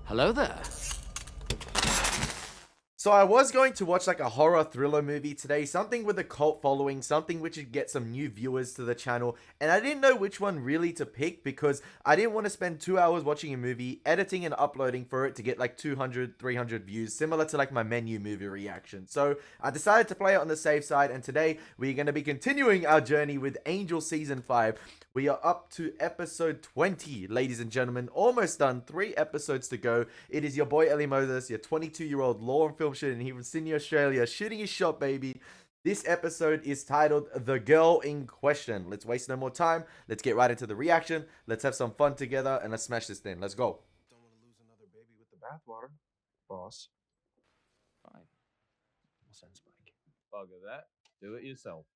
Hello there. So I was going to watch like a horror thriller movie today, something with a cult following, something which would get some new viewers to the channel, and I didn't know which one really to pick because I didn't want to spend 2 hours watching a movie, editing and uploading for it to get like 200, 300 views, similar to like my menu movie reaction. So I decided to play it on the safe side, and today we're going to be continuing our journey with Angel Season 5. We are up to episode 20, ladies and gentlemen. Almost done. 3 episodes to go. It is your boy Elie Moses, your 22-year-old law and film student here from Sydney, Australia, shooting his shot, baby. This episode is titled The Girl in Question. Let's waste no more time. Let's get right into the reaction. Let's have some fun together, and let's smash this thing. Let's go. Don't want to lose another baby with the bathwater, boss. Fine. We'll send Spike. Bugger that. Do it yourself.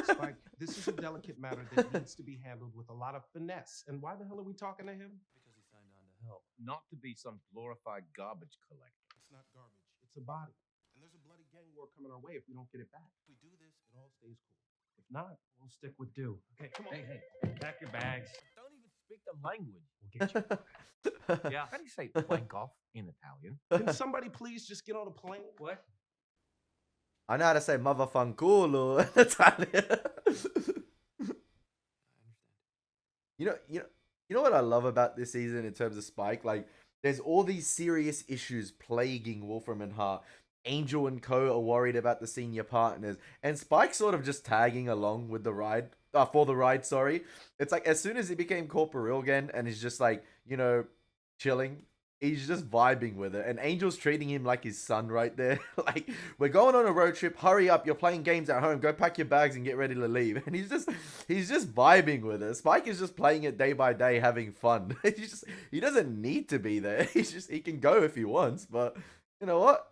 Spike, this is a delicate matter that needs to be handled with a lot of finesse. And why the hell are we talking to him? Because he signed on to help. Not to be some glorified garbage collector. It's not garbage, it's a body. And there's a bloody gang war coming our way if we don't get it back. If we do this, it all stays cool. If not, we'll stick with do. Okay, come on. Hey, pack your bags. Don't even speak the language. We'll get you. Yeah. How do you say plank off in Italian? Can somebody please just get on a plane? What? I know how to say motherfanculo in Italian. You know what I love about this season in terms of Spike? Like, there's all these serious issues plaguing Wolfram and Hart. Angel and Co are worried about the senior partners, and Spike sort of just tagging along with the ride. For the ride, sorry. It's like as soon as he became corporeal again, and he's just like, chilling. He's just vibing with it, and Angel's treating him like his son right there. Like, we're going on a road trip. Hurry up! You're playing games at home. Go pack your bags and get ready to leave. And he's just vibing with it. Spike is just playing it day by day, having fun. He doesn't need to be there. He can go if he wants. But you know what?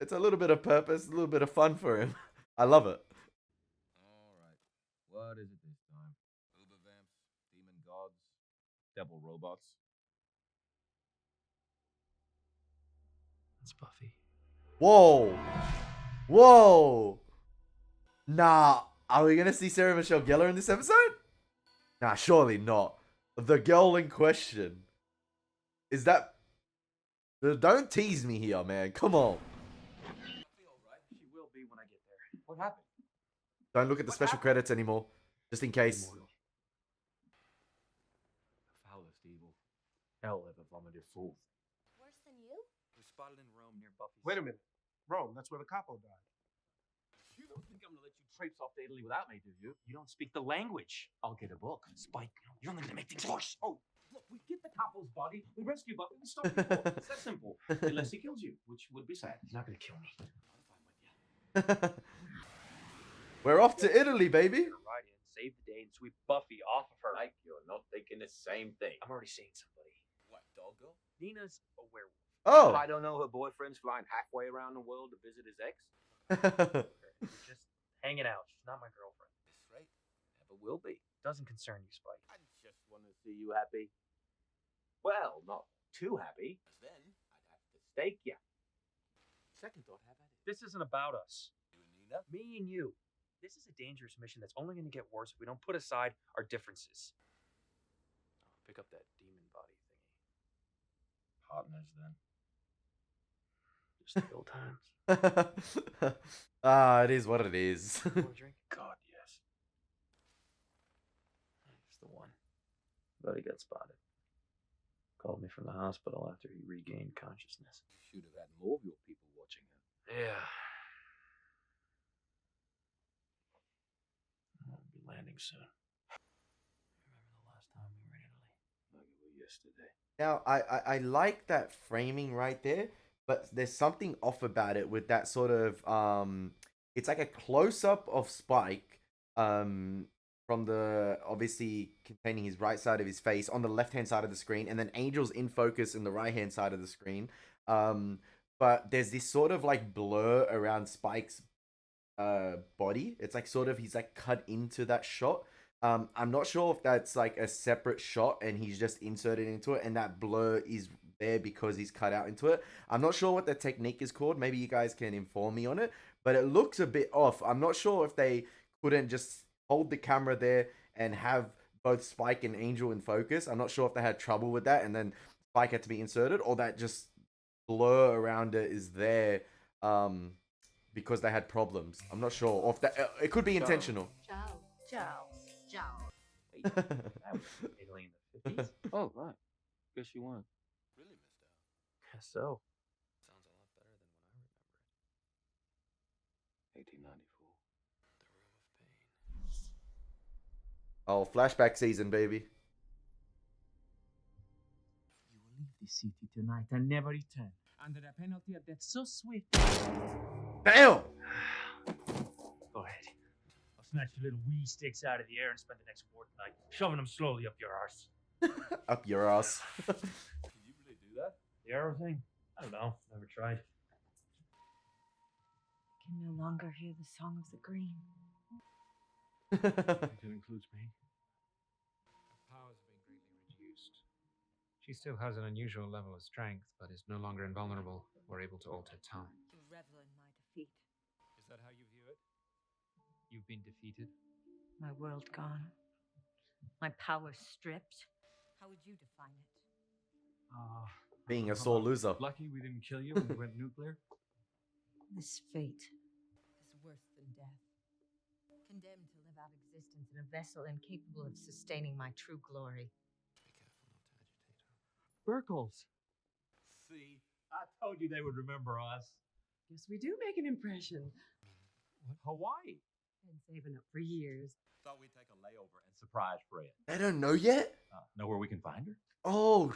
It's a little bit of purpose, a little bit of fun for him. I love it. All right. What is it this time? Uber vamps, demon gods, devil robots. It's Buffy. Whoa, whoa. Nah, are we gonna see Sarah Michelle Gellar in this episode? Nah, surely not. The girl in question. Is that... Don't tease me here, man. Come on. She will be when I get there. What happened? Don't look at the special credits anymore. Just in case. The foulest evil. Hell ever vomited forth. Worse than you? Was spotted in Rome near Buffy's. Wait a minute. Rome, that's where the capo died. You don't think I'm gonna let you traipse off to Italy without me, do you? You don't speak the language. I'll get a book. Spike, you're only gonna make things worse. Oh, look, we get the capo's body, we rescue Buffy, we stop the war. It's that simple. Unless he kills you, which would be sad. He's not gonna kill me. I'm fine with you. We're off to Italy, baby. Ride in, save the day, and sweep Buffy off of her. Like you're not thinking the same thing. I'm already seeing somebody. What, doggo? Nina's a werewolf. Oh. I don't know her boyfriend's flying halfway around the world to visit his ex. Just hanging out. She's not my girlfriend. That's right. Never will be. Doesn't concern you, Spike. I just want to see you happy. Well, not too happy, 'cause then I'd have to stake you. Second thought, have at it. This isn't about us. You and Nina? Me and you. This is a dangerous mission that's only going to get worse if we don't put aside our differences. Oh, pick up that demon body thingy. Partners, then. Just the old times. It is what it is. Want a drink? God, yes. He's the one. But he got spotted. Called me from the hospital after he regained consciousness. You should have had more of your people watching her. Yeah. I'll be landing soon. Remember the last time we were in Italy? Like it was yesterday. Now, I like that framing right there, but there's something off about it with that sort of it's like a close-up of Spike from the obviously containing his right side of his face on the left-hand side of the screen, and then Angel's in focus in the right-hand side of the screen. But there's this sort of like blur around Spike's body. It's like sort of he's like cut into that shot. I'm not sure if that's like a separate shot and he's just inserted into it, and that blur is there because he's cut out into it. I'm not sure what the technique is called. Maybe you guys can inform me on it, but it looks a bit off. I'm not sure if they couldn't just hold the camera there and have both Spike and Angel in focus. I'm not sure if they had trouble with that, and then spike had to be inserted, or that just blur around it is there because they had problems. I'm not sure. Or if that it could be intentional. Ciao. Ciao. Ciao. Wait, that was Italy in the 50s? Oh, right. Guess you won. Really missed out. Guess so. Sounds a lot better than when I remember it. 1894. The Room of Pain. Oh, flashback season, baby. You will leave this city tonight and never return. Under the penalty of death so swift. Damn! Go ahead. I'll snatch your little wee sticks out of the air and spend the next fortnight shoving them slowly up your arse. Up your ass. Can you really do that? The arrow thing? I don't know. Never tried. I can no longer hear the song of the green. It includes me. Her powers have been greatly reduced. She still has an unusual level of strength, but is no longer invulnerable or able to alter time. You revel in my defeat. Is that how you view it? You've been defeated? My world gone. My power stripped. How would you define it? Being a sore loser. Lucky we didn't kill you when we went nuclear. This fate is worse than death. Condemned to live out existence in a vessel incapable of sustaining my true glory. Burkles. See, I told you they would remember us. Guess we do make an impression. Hawaii. Been saving up for years. Thought we'd take a layover and surprise Fred. They don't know yet? Know where we can find her? Oh,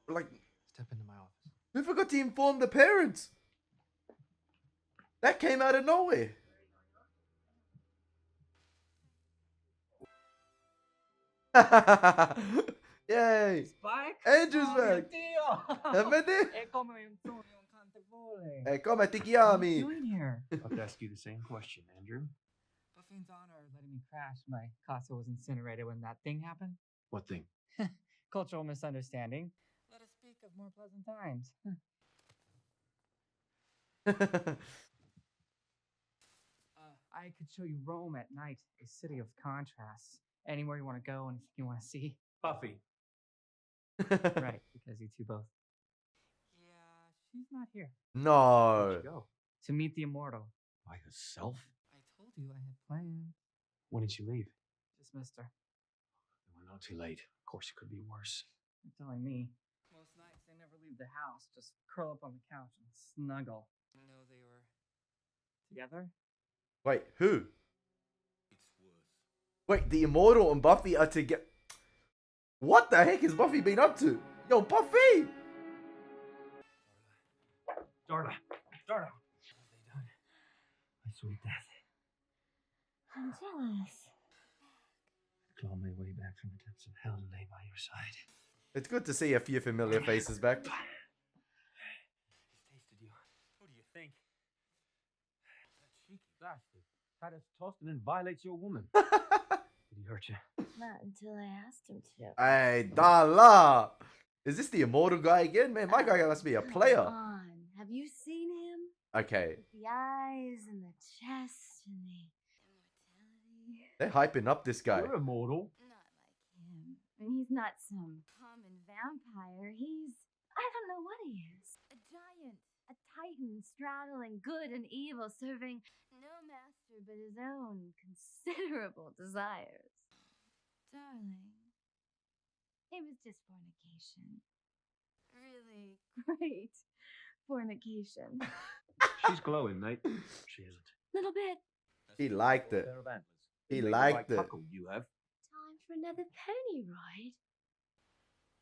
like, Step into my office. who forgot to inform the parents? That came out of nowhere. Yay! Spike? Andrew's Oh, mio back. Dio! Vedi? È come un sogno incantevole. Hey, come ti What are chiami? you doing here? I have to ask you the same question, Andrew. Buffy's honor letting me crash. My casa was incinerated when that thing happened. What thing? Cultural misunderstanding. Let us speak of more pleasant times. I could show you Rome at night, a city of contrasts. Anywhere you want to go, anything you want to see. Buffy. Right, because you two both. Yeah, she's not here. Where'd No. you go? To meet the immortal. By herself? I told you I had plans. When did you leave? Dismissed her. We're not too late. Of course, it could be worse. You're telling me. Most nights they never leave the house, just curl up on the couch and snuggle. Know they were together? Wait, who? Wait, the Immortal and Buffy are together. What the heck has Buffy been up to? Yo, Buffy! Darla! Darla! What have they done? My sweet death. I'm jealous. Claw my way back from the depths of hell to lay by your side. It's good to see a few familiar faces back. He's tasted you. Who do you think? That cheeky bastard. Tried to toss and then violates your woman. Did he hurt you? Not until I asked him to. Hey, Dala! Is this the Immortal guy again? Man, my guy must be a Come player. on. Have you seen him? Okay, With the eyes and the chest and the immortality. they're hyping up this guy. You're immortal. Not like him. And he's not some common vampire. He's, I don't know what he is. A giant, a titan straddling good and evil, serving no master but his own considerable desires. Darling, it was just fornication. Really great fornication. She's glowing, mate. She isn't. Little bit. He liked it. Pair of antlers. He Make liked the right it. cuckold you have. Time for another pony ride.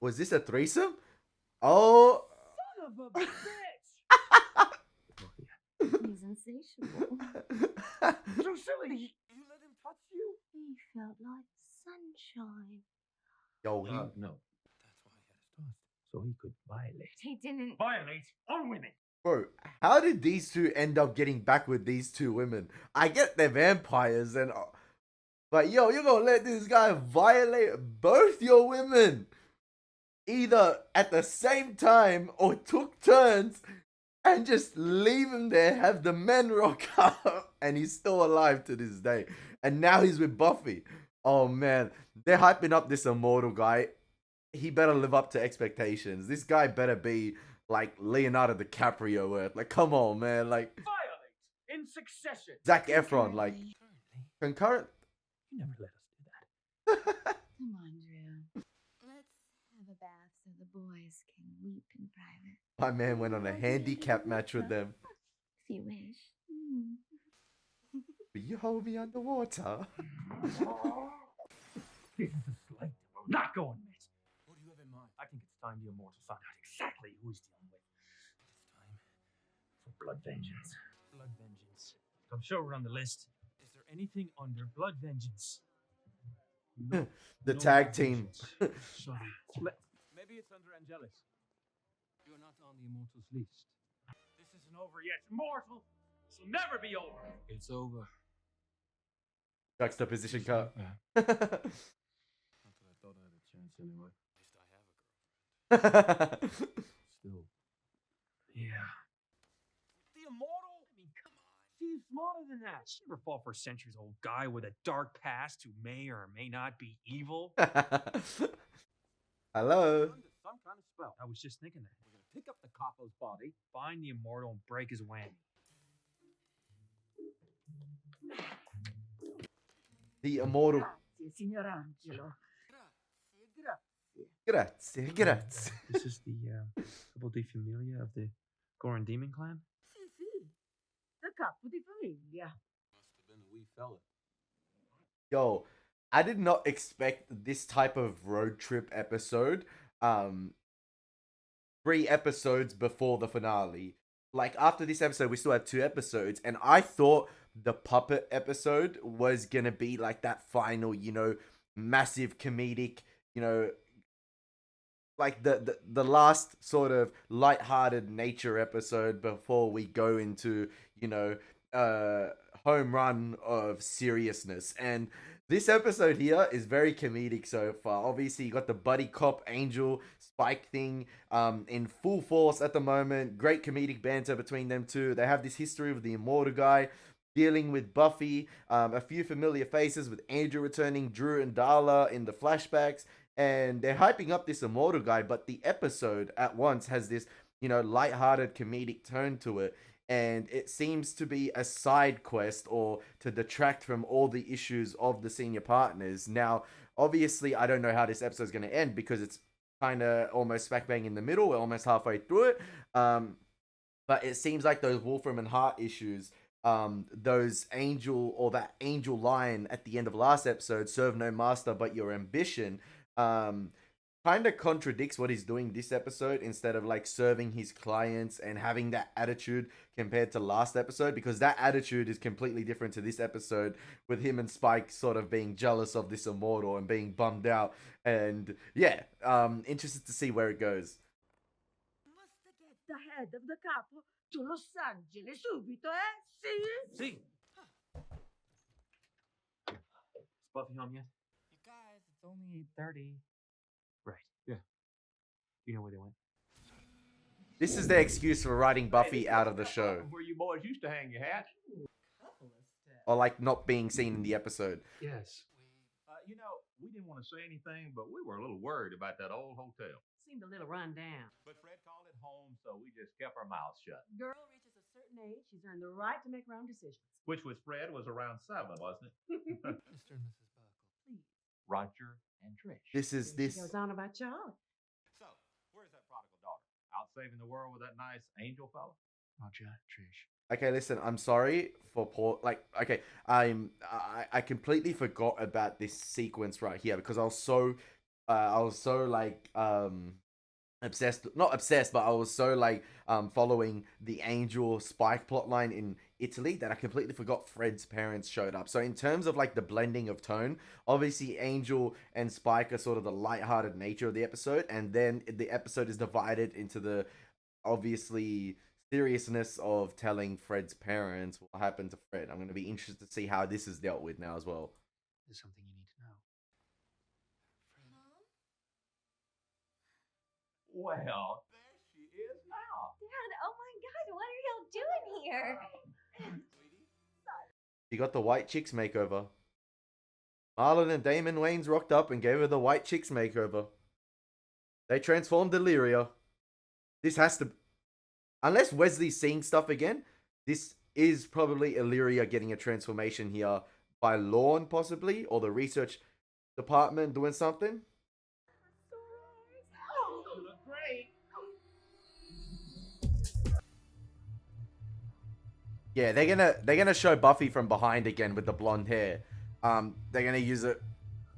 Was this a threesome? Oh, Son of a bitch! He's insatiable. So silly. You let him touch you? He felt like sunshine. yo, he, No. That's why he had us tossed. So he could violate. He didn't. Violate on women! bro, how did these two end up getting back with these two women? I get they're vampires and, but yo, you're gonna let this guy violate both your women, either at the same time or took turns, and just leave him there, have the men rock up, and he's still alive to this day. And now he's with Buffy. Oh man, they're hyping up this immortal guy. he better live up to expectations. This guy better be like Leonardo DiCaprio worth. Like, come on, man. Like Violate in succession. Zac Efron, like concurrent. You never let us do that. Come on, Drew. Let's have a bath so the boys can weep in private. My man went on a handicap match with them. If you wish. Will you hold me underwater? This is a slight. We're not going, miss. What do you have in mind? I think it's time the immortals found out exactly who he's dealing with. It's time for blood vengeance. Blood vengeance. I'm sure we're on the list. Is there anything under blood vengeance? No, The no tag blood team. vengeance. Sorry. Maybe it's under Angelus. You're not on the immortals list. This isn't over yet. It's mortal. This will never be over. It's over. Juxtaposition cut. Not that I thought I had a chance anyway. At least I have a girlfriend. Still. Yeah. The immortal? I mean, come on. She's smarter than that. She never fought for a centuries-old guy with a dark past who may or may not be evil. Hello. Under some kind of spell. I was just thinking that. We're gonna pick up the capo's body. Find the immortal and break his whammy. The immortal. Grazie, signor Angelo. Grazie, grazie. This is the Capo di Familia of the Goran Demon Clan? Sì, sì. The capo di famiglia. Must have been a wee fella. Yo, I did not expect this type of road trip episode. 3 episodes before the finale. Like, after this episode, we still have 2 episodes, and I thought the puppet episode was gonna be like that final, you know, massive comedic, you know, like the last sort of light-hearted nature episode before we go into, you know, home run of seriousness. And this episode here is very comedic so far. Obviously, you got the buddy cop Angel Spike thing in full force at the moment. Great comedic banter between them two. They have this history with the immortal guy dealing with Buffy. A few familiar faces with Andrew returning, Drew and Darla in the flashbacks. And they're hyping up this immortal guy, but the episode at once has this, you know, lighthearted comedic tone to it. And it seems to be a side quest or to detract from all the issues of the senior partners. Now, obviously, I don't know how this episode is going to end because it's kind of almost smack bang in the middle. We're almost halfway through it. But it seems like those Wolfram and Hart issues, those angel or that angel line at the end of last episode, serve no master but your ambition, kind of contradicts what he's doing this episode instead of like serving his clients and having that attitude compared to last episode, because that attitude is completely different to this episode with him and Spike sort of being jealous of this immortal and being bummed out. And yeah, interested to see where it goes. Must get the head of the capo to Los Angeles subito, eh? See? Is Buffy home yet? You guys, it's only 8:30. Right. Yeah. You know where they went? This is their excuse for writing Buffy out of the show, Where you boys used to hang your hat. Couple of steps. or like not being seen in the episode. Yes. You know, we didn't want to say anything, but we were a little worried about that old hotel. Seemed a little run down. But Fred called it home, so we just kept our mouths shut. Girl reaches a certain age, she's earned the right to make her own decisions. Which was Fred was around 7, wasn't it? Mr. and Mrs. Buckle. Please. Roger and Trish. This is Then this. She goes on about Charlie. So, where's that prodigal daughter? Out saving the world with that nice angel fella? Roger, Trish. Okay, listen, I'm sorry for poor. Like, okay, I completely forgot about this sequence right here because I was so like obsessed, not obsessed, but I was so like following the Angel Spike plotline in Italy that I completely forgot Fred's parents showed up. So in terms of like the blending of tone, obviously Angel and Spike are sort of the lighthearted nature of the episode, and then the episode is divided into the obviously seriousness of telling Fred's parents what happened to Fred. I'm going to be interested to see how this is dealt with now as well. There's something you need to know. Well, there she is now. Dad, oh my god, what are y'all doing here? She got the white chicks makeover. Marlon and Damon Wayans rocked up and gave her the white chicks makeover. They transformed Illyria. This has to... Unless Wesley's seeing stuff again, this is probably Illyria getting a transformation here by Lorne, possibly, or the research department doing something. You look great. Yeah, they're gonna show Buffy from behind again with the blonde hair. They're gonna use it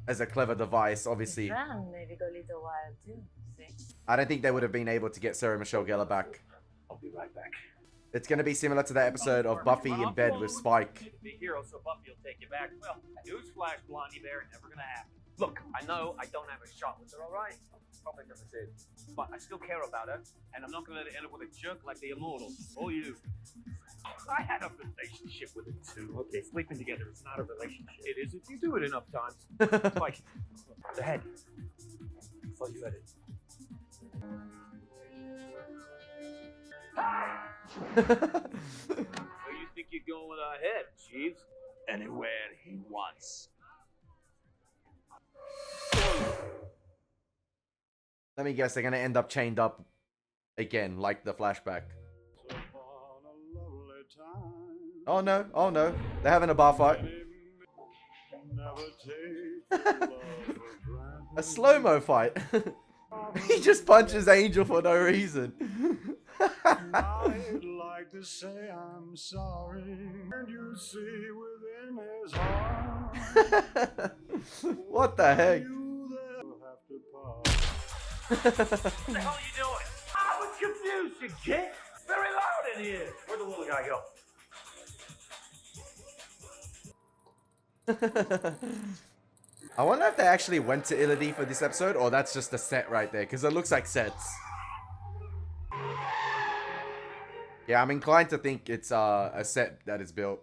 as a clever device, obviously. Maybe go a little wild too. See? I don't think they would have been able to get Sarah Michelle Gellar back. I'll be right back. It's gonna be similar to that episode of Buffy in bed with Spike. Be a hero, so Buffy will take you back. Well, newsflash, Blondie Bear, never gonna happen. Look, I know I don't have a shot with her, all right? Probably never did. But I still care about her, and I'm not gonna let her end up with a jerk like the Immortal. Or you. I had a relationship with her too. Okay, sleeping together is not a relationship. It is if you do it enough times. Mike, the head. I thought you had it. Where you think you're going with our head, Jeeves? Anywhere he wants. Let me guess, they're gonna end up chained up again, like the flashback. Oh no, oh no. They're having a bar fight. A slow-mo fight. He just punches Angel for no reason. I'd like to say I'm sorry, and you see within his heart. What the heck? What the hell are you doing? I was confused, you kid. It's very loud in here. Where'd the little guy go? I wonder if they actually went to Illity for this episode, or that's just a set right there, because it looks like sets. Yeah, I'm inclined to think it's a set that is built.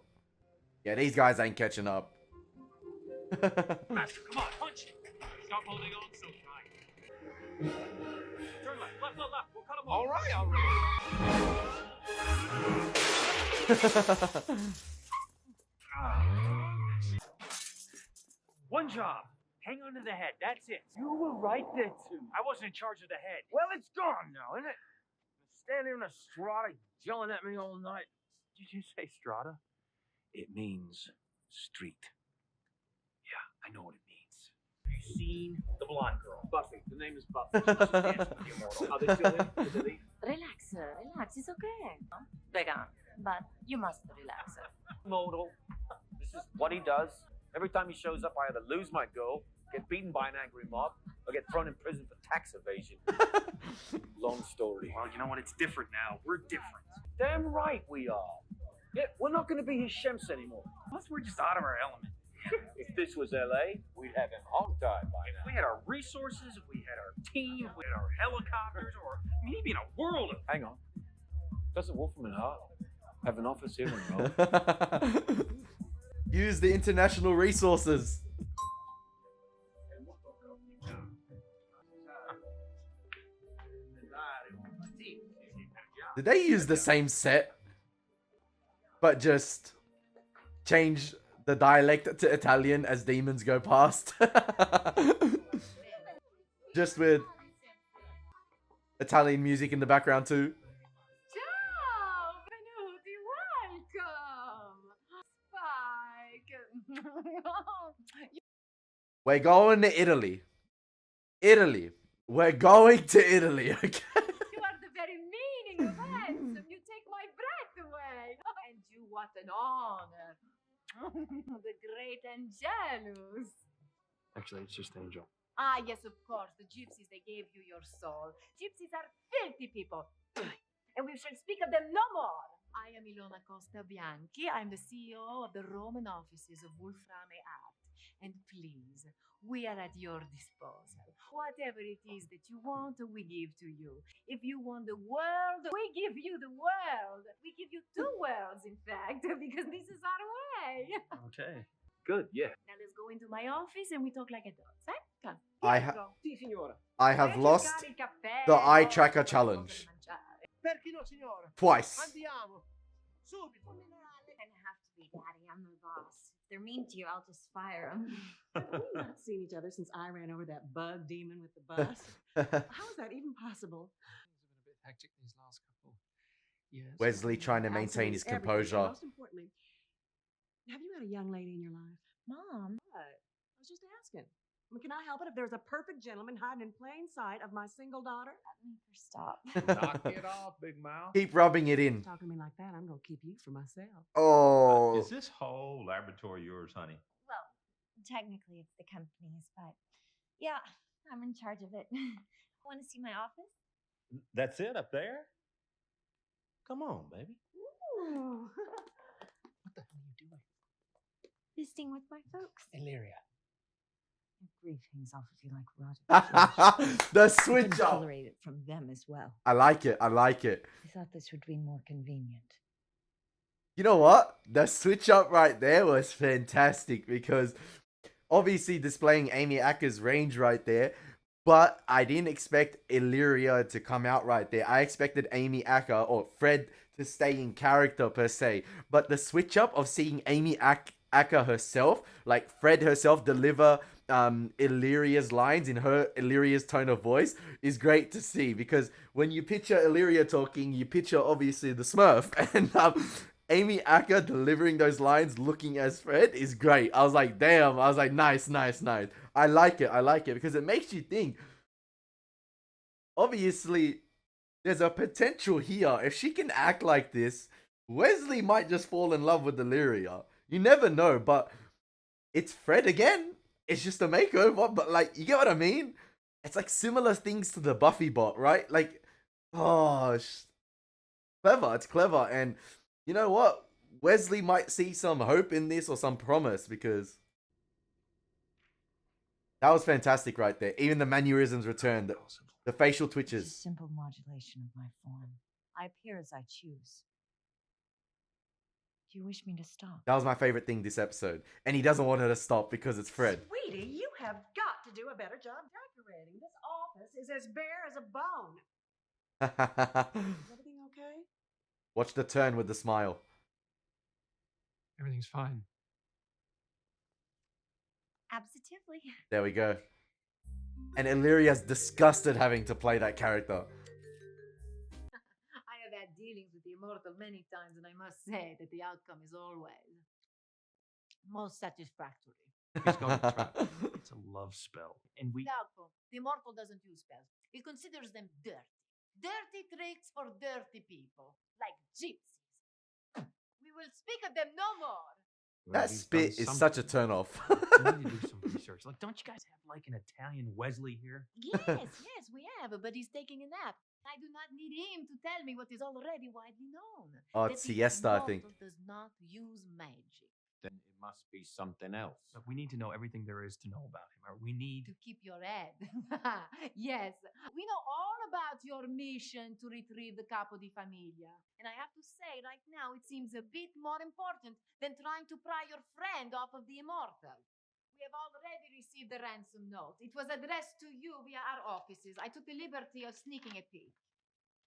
Yeah, these guys ain't catching up. Master, come on, punch. Stop holding on so tight. Turn left, left, left, left. We'll cut him off. All right, all right. One job. Hang on to the head. That's it. You were right there, too. I wasn't in charge of the head. Well, it's gone now, isn't it? Standing in a strata yelling at me all night. Did you say strata? It means street. Yeah, I know what it means. Have you seen the blonde girl? Buffy. The name is Buffy. Are they still in? Is it Relax, relax. It's okay. Vegan, but you must relax. Modal. This is what he does. Every time he shows up, I either lose my girl, get beaten by an angry mob, or get thrown in prison for tax evasion. Long story. Well, you know what? It's different now. We're different. Damn right we are. Yeah, we're not going to be his shemps anymore. Plus, we're just out of our element. If this was LA, we'd have him hog-tied by If now. we had our resources, if we had our team, if we had our helicopters, or maybe in a world of... Hang on. Doesn't Wolfram and Hart have an office here in Rome? Use the international resources. Did they use the same set, but just change the dialect to Italian as demons go past? Just with Italian music in the background too. Ciao, benvenuti, welcome. Spike. We're going to Italy. Italy. We're going to Italy, okay? You are the very meaning of handsome. You take my breath away. And you, what an honor. The great Angelus. Actually, it's just Angel. Ah, yes, of course. The gypsies, they gave you your soul. Gypsies are filthy people. And we shall speak of them no more. I am Ilona Costa Bianchi. I'm the CEO of the Roman offices of Wolfram and Hart. And please, we are at your disposal. Whatever it is that you want, we give to you. If you want the world, we give you the world. We give you two worlds, in fact, because this is our way. Okay. Good, yeah. Now let's go into my office and we talk like adults, eh? Come. I Here ha- we go. Sì, signora. I have lost Cercare il caffè, the eye poi tracker qualcosa challenge per mangiare. Perché no, signora? twice. Andiamo. Subito. And have to be, Daddy. I'm the boss. If they're mean to you, I'll just fire them. Have we not seen each other since I ran over that bug demon with the bus? How is that even possible? Things have been a bit hectic these last couple years. Wesley trying to maintain his Absolutely everything. And composure. most importantly, have you got a young lady in your life? Mom. What? I was just asking. I mean, can I help it if there's a perfect gentleman hiding in plain sight of my single daughter? Let me stop. Knock it off, big mouth. Keep rubbing it in. Talking to me like that, I'm gonna keep you for myself. Oh. Is this whole laboratory yours, honey? Well, technically it's the company's, but yeah, I'm in charge of it. Want to see my office? That's it up there? Come on, baby. Ooh. What the hell are you doing? Visiting with my folks. Illyria. Greetings off of you like Roger. The switch up. Tolerate it from them as well. I like it. I like it. I thought this would be more convenient. You know what? The switch up right there was fantastic because obviously displaying Amy Acker's range right there, but I didn't expect Illyria to come out right there. I expected Amy Acker or Fred to stay in character per se, but the switch up of seeing Amy Acker herself, like Fred herself, deliver Illyria's lines in her Illyria's tone of voice is great to see, because when you picture Illyria talking, you picture obviously the Smurf, and Amy Acker delivering those lines looking as Fred is great. I was like, damn. I was like, nice, nice, nice. I like it because it makes you think. Obviously, there's a potential here. If she can act like this, Wesley might just fall in love with Illyria. You never know, but it's Fred again. It's just a makeover, but like, you get what I mean? It's like similar things to the Buffy bot, right? Like, oh, clever. It's clever. And you know what? Wesley might see some hope in this or some promise, because that was fantastic right there. Even the mannerisms returned, the facial twitches. It's a simple modulation of my form. I appear as I choose. Do you wish me to stop? That was my favorite thing this episode. And he doesn't want her to stop because it's Fred. Sweetie, you have got to do a better job decorating. This office is as bare as a bone. Is everything okay? Watch the turn with the smile. Everything's fine. Absolutely. There we go. And Illyria's disgusted having to play that character. I have had dealings with the immortal many times, and I must say that the outcome is always most satisfactory. He's going to try. It's a love spell. And we... Doubtful. The immortal doesn't use spells. He considers them dirty. Dirty tricks for dirty people, like gypsies. We will speak of them no more. That spit is such a turn off. We need to do some research. Like, don't you guys have like an Italian Wesley here? Yes, we have, but he's taking a nap. I do not need him to tell me what is already widely known. Oh, that it's the siesta, I think. immortal does not use magic. Then it must be something else. Look, we need to know everything there is to know about him. Or we need... To keep your head. Yes, we know all about your mission to retrieve the Capo di Famiglia. And I have to say, right now, it seems a bit more important than trying to pry your friend off of the immortal. We have already received the ransom note. It was addressed to you via our offices. I took the liberty of sneaking a peek.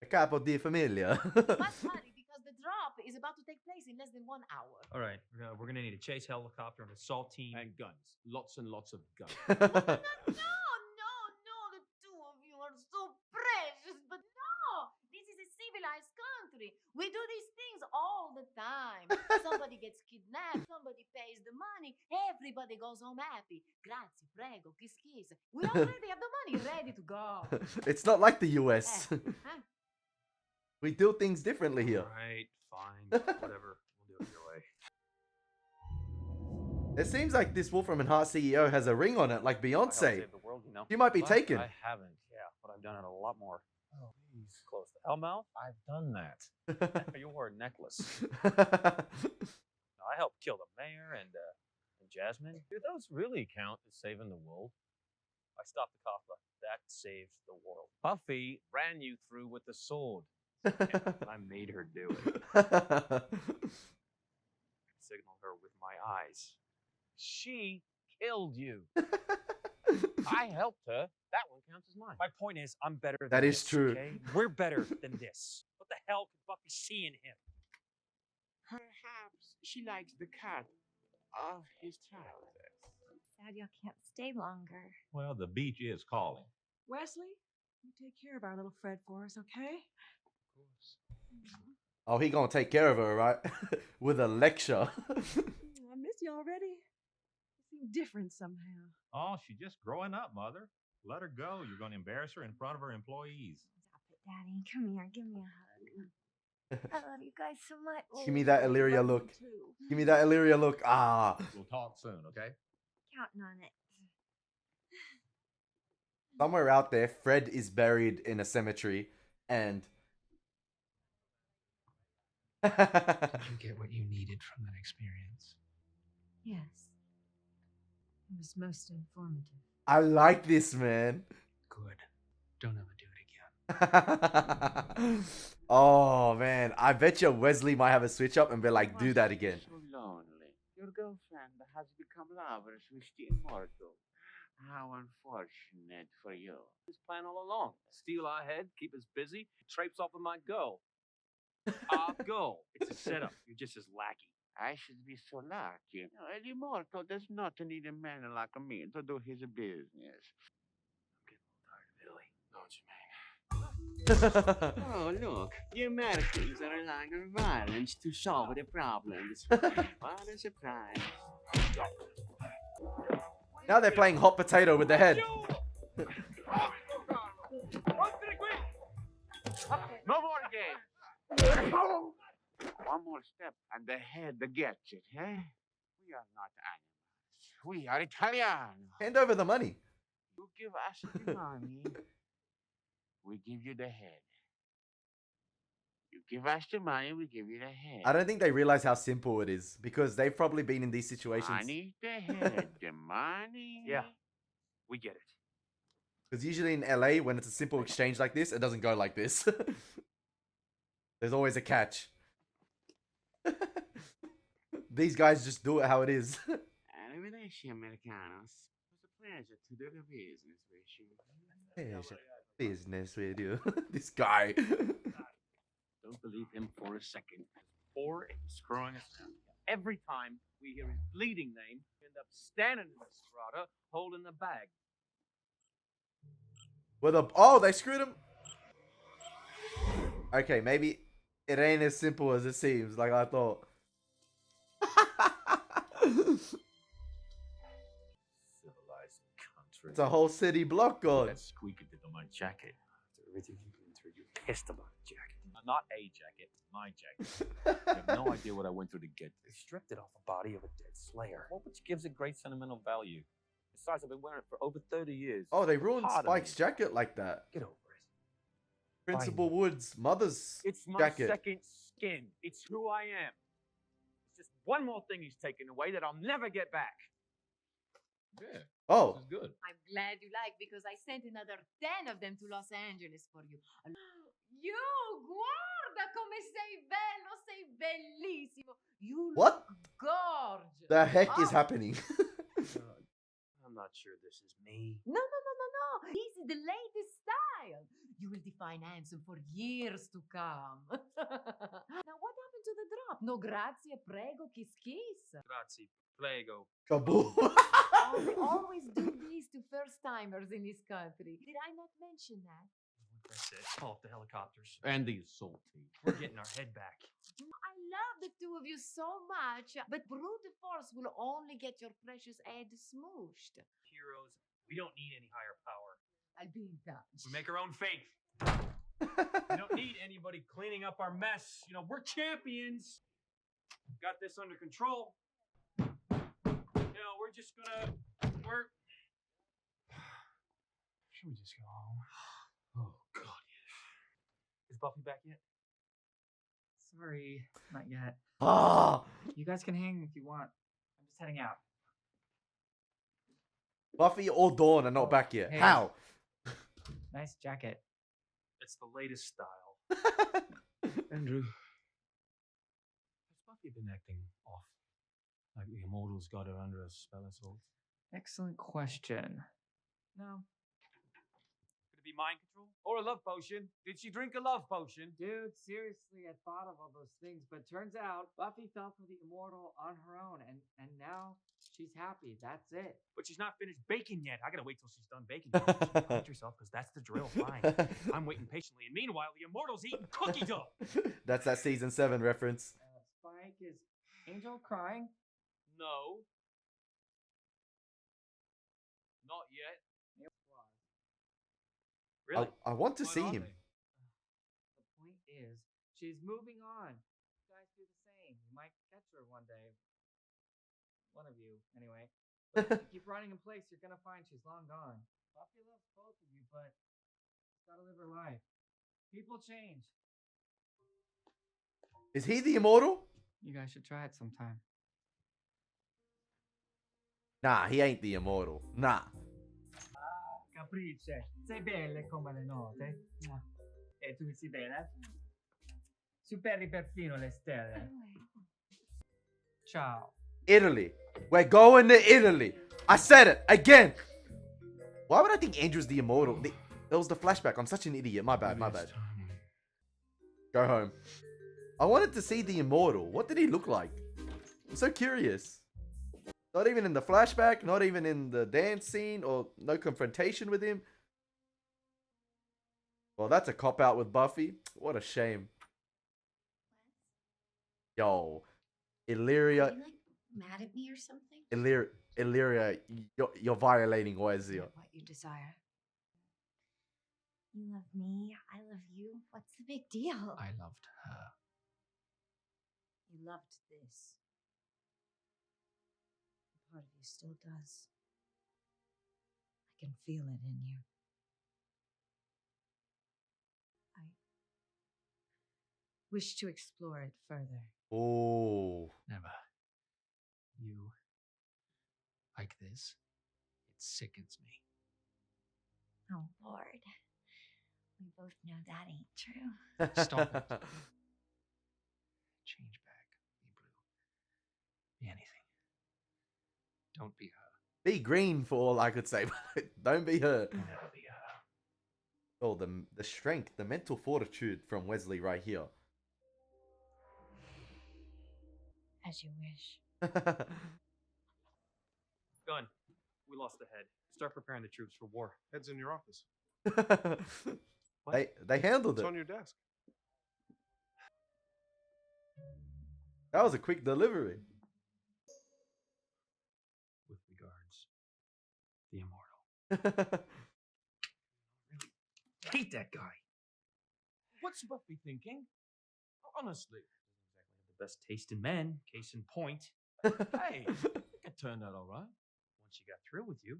Capo di Famiglia. You must hurry because the drop is about to take place in less than 1 hour. All right, we're gonna need a chase helicopter, an assault team, And guns. Lots and lots of guns. No, the two of you are so precious, but no, this is a civilized country. We do these things all the time. Somebody gets kidnapped, somebody pays the money, everybody goes home happy. Grazie, prego, kiss, kiss. We already have the money ready to go. It's not like the US. Huh? We do things differently here. All right, fine, whatever. We'll do it your way. It seems like this Wolfram and Hart CEO has a ring on it, like Beyonce. Save the world, you know. She might be But taken. I haven't, yeah, but I've done it a lot more. Oh, please. Close to Hellmouth. I've done that. You wore a necklace. No, I helped kill the mayor and Jasmine. Do those really count as saving the world? I stopped the Kafka. That saved the world. Buffy ran you through with the sword. And I made her do it. Signaled her with my eyes. She killed you. I helped her. That one counts as mine. My point is, I'm better than That is this, true. Okay? We're better than this. What the hell could Buffy see in him? Perhaps she likes the cat. of his childhood. Sad y'all can't stay longer. Well, the beach is calling. Wesley, you take care of our little Fred for us, okay? Oh, he gonna take care of her, right? With a lecture. I miss you already. You seem different somehow. Oh, she's just growing up, Mother. Let her go. You're going to embarrass her in front of her employees. Stop it, Daddy. Come here. Give me a hug. I love you guys so much. Give me that Illyria look. Give me that Illyria look. Ah. We'll talk soon, okay? Counting on it. Somewhere out there, Fred is buried in a cemetery, and Did you get what you needed from that experience? Yes. It was most informative. I like this, man. Good. Don't ever do it again. Oh man, I bet you Wesley might have a switch up and be like, do that again. So lonely. Your girlfriend has become lovers with the immortal. How unfortunate for you. His plan all along. Steal our head, keep us busy, traipse off with my girl. Our girl. It's a setup. You're just as lackey. I should be so lucky. The immortal does not need a man like me to do his business. Oh, look, the Americans are relying on violence to solve their problems. What a surprise. Now they're playing hot potato with the head. No more games. One more step and the head gets it, eh? We are not animals. We are Italian. Hand over the money. You give us the money, we give you the head. You give us the money, we give you the head. I don't think they realize how simple it is because they've probably been in these situations. Money, the head, the money. Yeah, we get it. Because usually in LA, when it's a simple exchange like this, it doesn't go like this. There's always a catch. These guys just do it how it is. Arrivederci, Americanos. It was a pleasure to do the business with you. Business with you. This guy. Don't believe him for a second. Or it's screwing us down. Every time we hear his bleeding name, we end up standing in the strata holding the bag. Oh, they screwed him. Okay, maybe it ain't as simple as it seems, like I thought. Civilized country. It's a whole city block gone. That squeaky did on my jacket. After everything you've been through, you pissed about the jacket. Not a jacket, my jacket. You have no idea what I went through to get They this. stripped it off the body of a dead slayer. Well, which gives it great sentimental value. Besides, I've been wearing it for over 30 years. Oh, they ruined Part of Spike's me. jacket like that. Get over it. Principal Wood's mother's It's my jacket. second skin. It's who I am. It's just one more thing he's taken away that I'll never get back. Yeah, Oh, this is good. I'm glad you like because I sent another 10 of them to Los Angeles for you. You, guarda come sei bello, sei bellissimo. You What? look gorgeous. the heck is Oh, happening? I'm not sure this is me. No. This is the latest style. You will define handsome for years to come. Now, what happened to the drop? No grazie, prego, kiss. Grazie, prego. Kaboom. Oh, we always do this to first timers in this country. Did I not mention that? That's it. Call up the helicopters. And the salty. We're getting our head back. I love the two of you so much, but brute force will only get your precious head smooshed. Heroes, we don't need any higher power. I'll be in touch. We make our own fate. We don't need anybody cleaning up our mess. You know, we're champions. Got this under control. You know, we're just gonna work. Should we just go home? Oh, God, Is Buffy back yet? Sorry, not yet. Ah, You guys can hang if you want. I'm just heading out. Buffy or Dawn are not back yet. Hey. How? Nice jacket. It's the latest style. Andrew. Has Buffy been acting off? Like the Immortals got her under a spell of sorts? Excellent question. No. Could it be mind control? Or a love potion. Did she drink a love potion? Dude, seriously, I thought of all those things, but turns out Buffy fell for the immortal on her own, and now she's happy. That's it. But she's not finished baking yet. I gotta wait till she's done baking. Mind yourself, because that's the drill. Fine. I'm waiting patiently, and meanwhile, the immortal's eating cookie dough. That's that season 7 reference. Spike, is Angel crying? No. Not yet. Really? I want to What see are him. The point is, she's moving on. You guys do the same. You might catch her one day. One of you, anyway. But if you keep running in place, you're gonna find she's long gone. Buffy loves both of you, but she's gotta live her life. People change. Is he the immortal? You guys should try it sometime. Nah, he ain't the immortal. Nah. Capricce, sei belle come le note. E tu sei bene? Superi perfino le stelle. Ciao. Italy. We're going to Italy. I said it again. Why would I think Andrew's the immortal? That was the flashback. I'm such an idiot. My bad. Go home. I wanted to see the immortal. What did he look like? I'm so curious. Not even in the flashback, not even in the dance scene, or no confrontation with him. Well, that's a cop-out with Buffy. What a shame. Yo, Illyria. Are you, like, mad at me or something? Illyria, you're violating Wesley. What you desire. You love me, I love you. What's the big deal? I loved her. You loved this. Part of you still does. I can feel it in you. I wish to explore it further. Oh. Never. You like this? It sickens me. Oh, Lord. We both know that ain't true. Stop it. Change back. Be blue. Be anything. Don't be her. Be green for all I could say, but don't be her. Never be her. Oh, the strength, the mental fortitude from Wesley right here. As you wish. Gun. We lost the head. Start preparing the troops for war. Head's in your office. They handled It's it. on your desk. That was a quick delivery. With regards, the immortal. Hate that guy. What's Buffy thinking? Honestly. The best taste in men. Case in point. Hey, it turned out all right. Once she got through with you.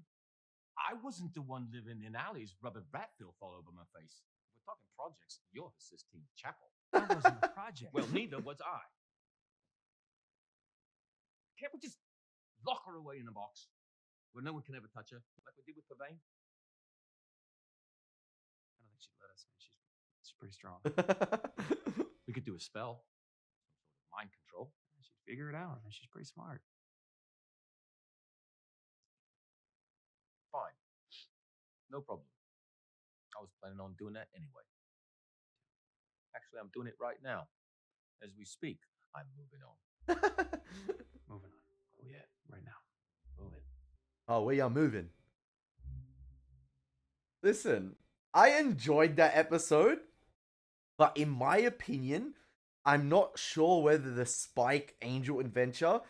I wasn't the one living in Allie's rubber rat filth all over my face. If we're talking projects, you're the Sistine Chapel. That wasn't a project. Well, neither was I. Can't we just lock her away in a box where no one can ever touch her, like we did with Pavane? I don't think she'd let us. I mean, she's pretty strong. We could do a spell, some sort of mind control. She'd figure it out. I mean, she's pretty smart. Fine. No problem. I was planning on doing that anyway. Actually, I'm doing it right now. As we speak, I'm moving on. Moving on. Oh, yeah. Right now. Moving. Oh, we are moving. Listen, I enjoyed that episode, but in my opinion, I'm not sure whether the Spike Angel adventure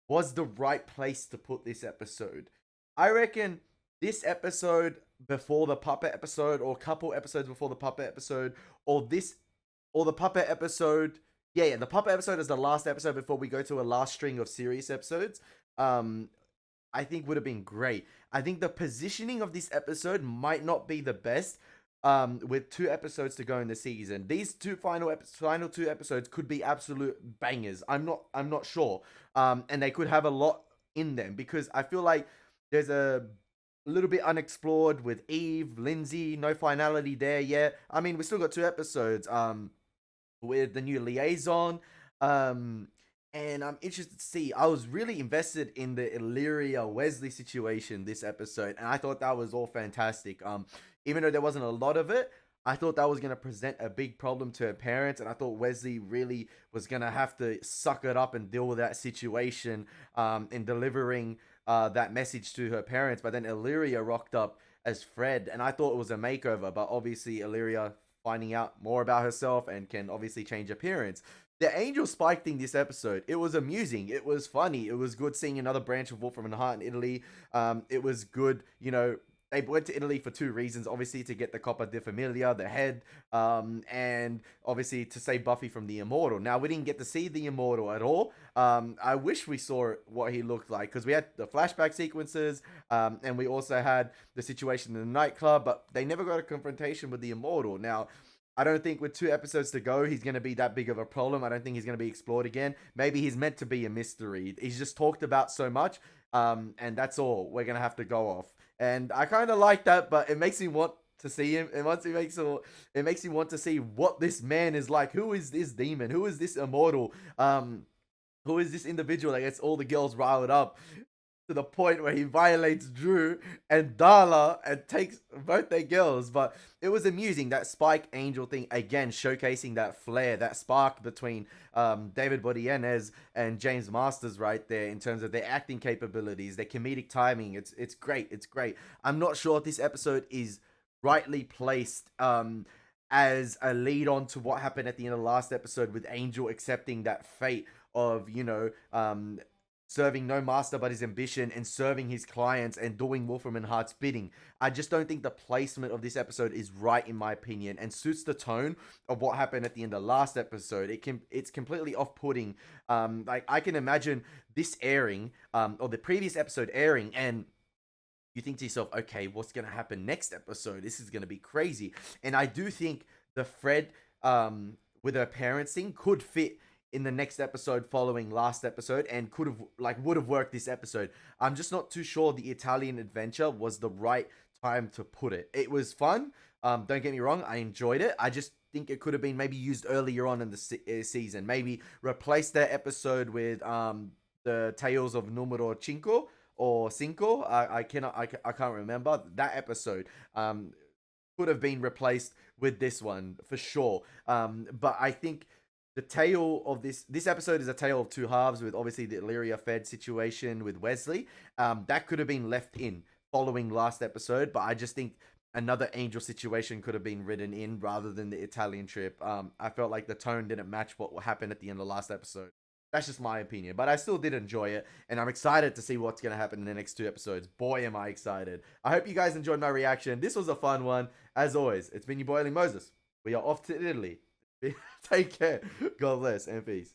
was the right place to put this episode. I reckon this episode before the puppet episode, or a couple episodes before the puppet episode, or the puppet episode. Yeah, the puppet episode is the last episode before we go to a last string of series episodes. I think would have been great. I think the positioning of this episode might not be the best. With 2 episodes to go in the season, these final 2 episodes could be absolute bangers. I'm not sure. And they could have a lot in them, because I feel like there's a little bit unexplored with Eve, Lindsay, no finality there yet. I mean, we still got 2 episodes. With the new liaison. And I'm interested to see. I was really invested in the Illyria Wesley situation this episode, and I thought that was all fantastic. even though there wasn't a lot of it. I thought that was going to present a big problem to her parents, and I thought Wesley really was going to have to suck it up and deal with that situation in delivering that message to her parents. But then Illyria rocked up as Fred, and I thought it was a makeover, but obviously Illyria finding out more about herself and can obviously change appearance. The Angel Spike thing this episode, it was amusing, it was funny, it was good seeing another branch of Wolfram and Hart in Italy. It was good, you know, they went to Italy for two reasons. Obviously, to get the Coppa di Familia, the head, and obviously to save Buffy from the Immortal. Now, we didn't get to see the Immortal at all. I wish we saw what he looked like, because we had the flashback sequences, and we also had the situation in the nightclub, but they never got a confrontation with the Immortal. Now, I don't think with 2 episodes to go, he's going to be that big of a problem. I don't think he's going to be explored again. Maybe he's meant to be a mystery. He's just talked about so much, and that's all. We're going to have to go off. And I kind of like that, but it makes me want to see him. And once it makes me want to see what this man is like. Who is this demon? Who is this immortal? Who is this individual that gets all the girls riled up to the point where he violates Drew and Darla and takes both their girls? But it was amusing, that Spike Angel thing, again, showcasing that flair, that spark between David Boreanaz and James Masters right there in terms of their acting capabilities, their comedic timing. It's great. It's great. I'm not sure if this episode is rightly placed as a lead on to what happened at the end of the last episode with Angel accepting that fate of, you know, serving no master but his ambition and serving his clients and doing Wolfram and Hart's bidding. I just don't think the placement of this episode is right, in my opinion, and suits the tone of what happened at the end of last episode. It's completely off-putting. Like, I can imagine this airing, or the previous episode airing, and you think to yourself, okay, what's going to happen next episode? This is going to be crazy. And I do think the Fred with her parents thing could fit in the next episode following last episode, and would have worked this episode. I'm just not too sure the Italian adventure was the right time to put it. It was fun. Don't get me wrong, I enjoyed it. I just think it could have been maybe used earlier on in the season. Maybe replace that episode with the Tales of Numero Cinco or Cinco. I can't remember that episode. Could have been replaced with this one for sure. But I think the tale of this episode is a tale of two halves, with obviously the Illyria Fed situation with Wesley. That could have been left in following last episode, but I just think another Angel situation could have been written in rather than the Italian trip. I felt like the tone didn't match what happened at the end of last episode. That's just my opinion, but I still did enjoy it, and I'm excited to see what's going to happen in the next 2 episodes. Boy, am I excited. I hope you guys enjoyed my reaction. This was a fun one. As always, it's been your boy Elie Moses. We are off to Italy. Take care. God bless and peace.